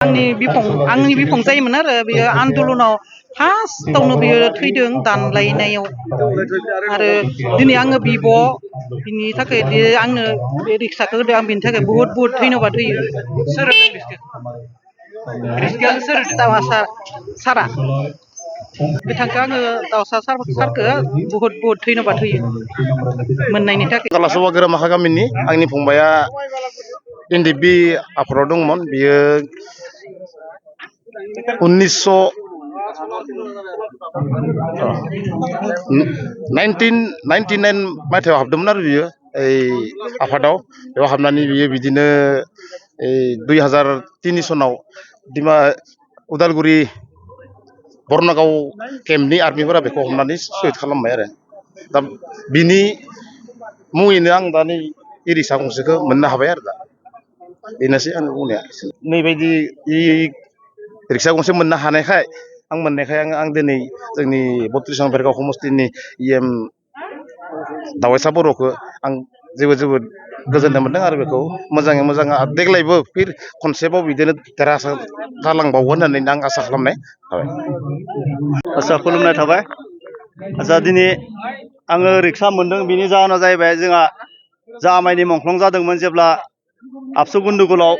आंनि बिफं जायोमोन आरो बेयो आन्दलनाव फार्स्टआवनो बियो थैदों दानलायनायाव आरो दिनै आङो बिब' बिनि थाखाय आंनो बे रिक्साखौ होदो आं बिनि थाखाय बुहुत धन्यबाद होयो सारा बिथांखौ आङो दाउसा सारखौ बुहुत धन्यबाद होयो मोननायनि थाखाय गालासबा गोरामाखा गामिनि आंनि फंबाया एनडिएफबि आफादाव दंमोन बियो 1999 मायथाइयाव हाबदोंमोन आरो बियो आफादाव बेयाव हाबनानै बियो बिदिनो 2003 सनाव उदालगुरि बरनागाव केम्पनि आर्मिफोरा बेखौ हमनानै सहिद खालामबाय आरो दा बिनि मुङैनो आं दा नै रिक्सा गंसेखौ मोननो हाबाय आरो दा बेनोसै आंनि बुंनाया नैबायदि रिक्सा गंसे मोननो हानायखाय आं दिनै जोंनि 32 नं भेरगाव समस्तिनि EM दावैसा बर'खौ आं जोबोद गोजोननाय मोनदों आरो बेखौ मोजाङै मोजां देग्लायबो खनसेबाव बिदिनो देरहासार जालांबावगोन होननानै आं आसा खालामनाय थाबाय। आसा खुलुमनाय थाबाय। आसा दिनै आङो रिक्सा मोनदों बिनि जाहोना जाहैबाय जोंहा जा आमायनि मंख्लं जादोंमोन जेब्ला आबसु गन्दगलाव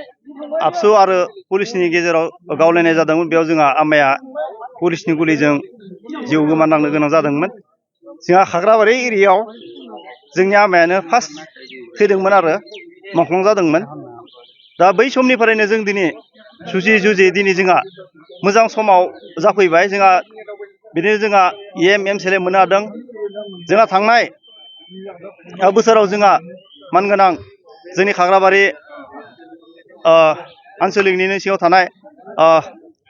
आबसु आरो पुलिसनि गेजेराव गावलायनाय जादोंमोन बेयाव जोंहा आमाया पुलिसनि गुलिजों जिउ गोमानांनो गोनां जादोंमोन। जोंहा खाग्राबारि एरियायाव जोंनि आमायानो फार्स्ट थैदोंमोन आरो मंख्लं जादोंमोन। दा बै समनिफ्रायनो जों दिनै जुजि दिनै जोंहा मोजां समाव जाफैबाय जोंहा बिदिनो जोंहा EM MCLA मोननो हादों। जोंहा थांनाय बोसोराव जोंहा मानगोनां जोंनि खाग्राबारि आनसलिकनिनो सिङाव थानाय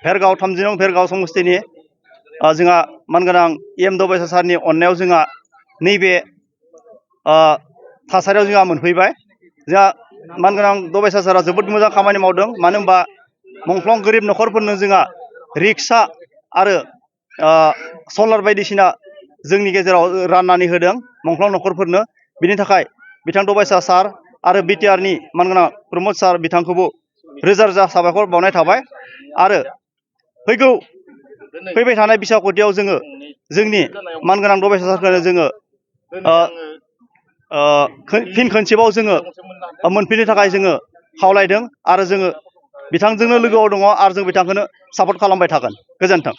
भेरगाव 30 नं भेरगाव समस्तिनि जोंहा मानगोनां EM दबेसा सारनि अननायाव जोंहा नैबे थासारियाव जोंहा मोनफैबाय। जोंहा मानगोनां दबेसा सारा जोबोद मोजां खामानि मावदों मानो होनबा मंख्लं गोरिब न'खरफोरनो जोंहा रिक्सा आरो सलार बायदिसिना जोंनि गेजेराव राननानै होदों मंख्लं न'खरफोरनो। बिनि थाखाय बिथां दबेसा सार आरो BTRनि मानगोनां प्रमद सार बिथांखौबो रोजा रोजा साबायखर बावनाय थाबाय आरो फैबाय थानाय बिसायख'थियाव जोङो जोंनि मानगोनां दबेसा सारखौनो जोङो फिन खनसेबाव जोङो मोनफिननो थाखाय जोङो खावलायदों आरो जोङो बिथांजोंनो लोगोआव दङ आरो जों बिथांखौनो सापर्ट खालामबाय थागोन। गोजोन्थों।